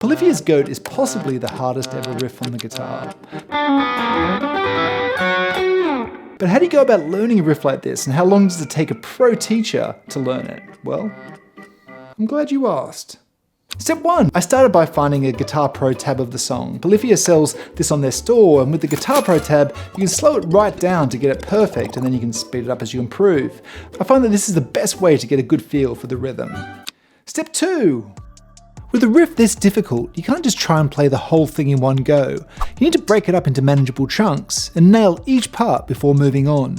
Polyphia's G.O.A.T is possibly the hardest ever riff on the guitar. But how do you go about learning a riff like this, and how long does it take a pro teacher to learn it? Well, I'm glad you asked. Step 1. I started by finding a Guitar Pro tab of the song. Polyphia sells this on their store, and with the Guitar Pro tab, you can slow it right down to get it perfect, and then you can speed it up as you improve. I find that this is the best way to get a good feel for the rhythm. Step 2. With a riff this difficult, you can't just try and play the whole thing in one go. You need to break it up into manageable chunks and nail each part before moving on.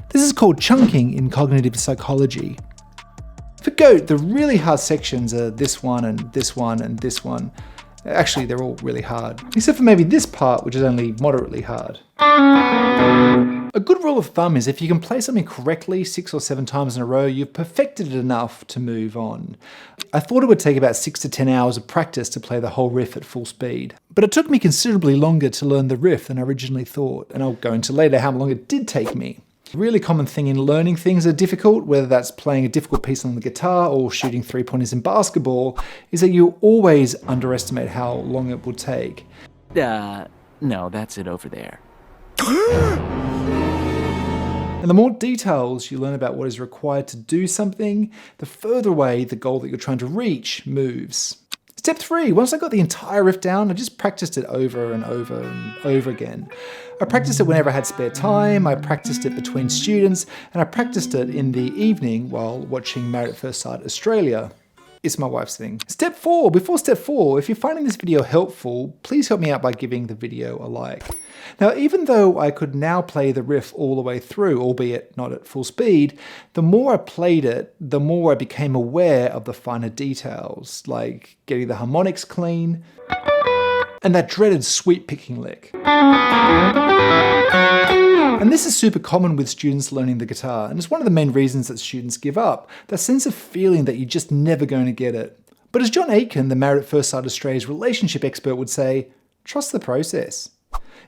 This is called chunking in cognitive psychology. For G.O.A.T, the really hard sections are this one and this one and this one. Actually, they're all really hard, except for maybe this part, which is only moderately hard. A good rule of thumb is if you can play something correctly 6 or 7 times in a row, you've perfected it enough to move on. I thought it would take about 6 to 10 hours of practice to play the whole riff at full speed, but it took me considerably longer to learn the riff than I originally thought, and I'll go into later how long it did take me. A really common thing in learning things that are difficult, whether that's playing a difficult piece on the guitar or shooting 3-pointers in basketball, is that you always underestimate how long it will take. No, that's it over there. And the more details you learn about what is required to do something, the further away the goal that you're trying to reach moves. Step 3, once I got the entire riff down, I just practiced it over and over and over again. I practiced it whenever I had spare time, I practiced it between students, and I practiced it in the evening while watching Married at First Sight Australia. It's my wife's thing. Step 4, before step 4, if you're finding this video helpful, please help me out by giving the video a like. Now, even though I could now play the riff all the way through, albeit not at full speed, the more I played it, the more I became aware of the finer details, like getting the harmonics clean, and that dreaded sweep picking lick. And this is super common with students learning the guitar, and it's one of the main reasons that students give up, that sense of feeling that you're just never going to get it. But as John Aitken, the Married at First Sight Australia's relationship expert would say, trust the process.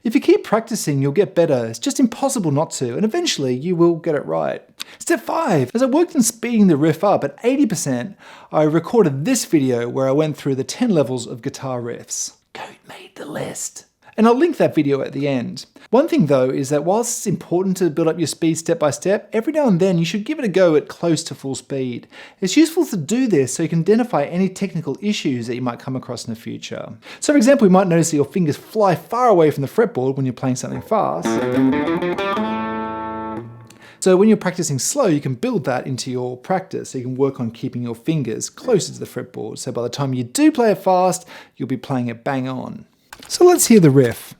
If you keep practicing, you'll get better. It's just impossible not to, and eventually you will get it right. Step 5. As I worked on speeding the riff up at 80%, I recorded this video where I went through the 10 levels of guitar riffs. G.O.A.T made the list. And I'll link that video at the end. One thing though is that whilst it's important to build up your speed step by step, every now and then you should give it a go at close to full speed. It's useful to do this so you can identify any technical issues that you might come across in the future. So for example, you might notice that your fingers fly far away from the fretboard when you're playing something fast. So when you're practicing slow, you can build that into your practice. So you can work on keeping your fingers closer to the fretboard. So by the time you do play it fast, you'll be playing it bang on. So let's hear the riff.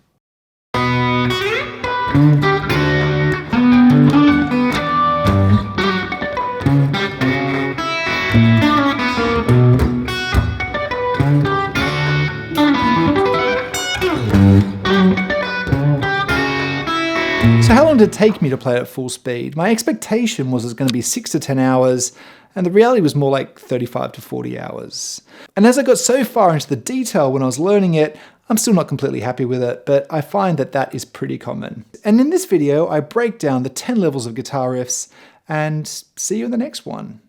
So how long did it take me to play it at full speed? My expectation was it was going to be 6 to 10 hours, and the reality was more like 35 to 40 hours. And as I got so far into the detail when I was learning it, I'm still not completely happy with it, but I find that that is pretty common. And in this video, I break down the 10 levels of guitar riffs, and see you in the next one.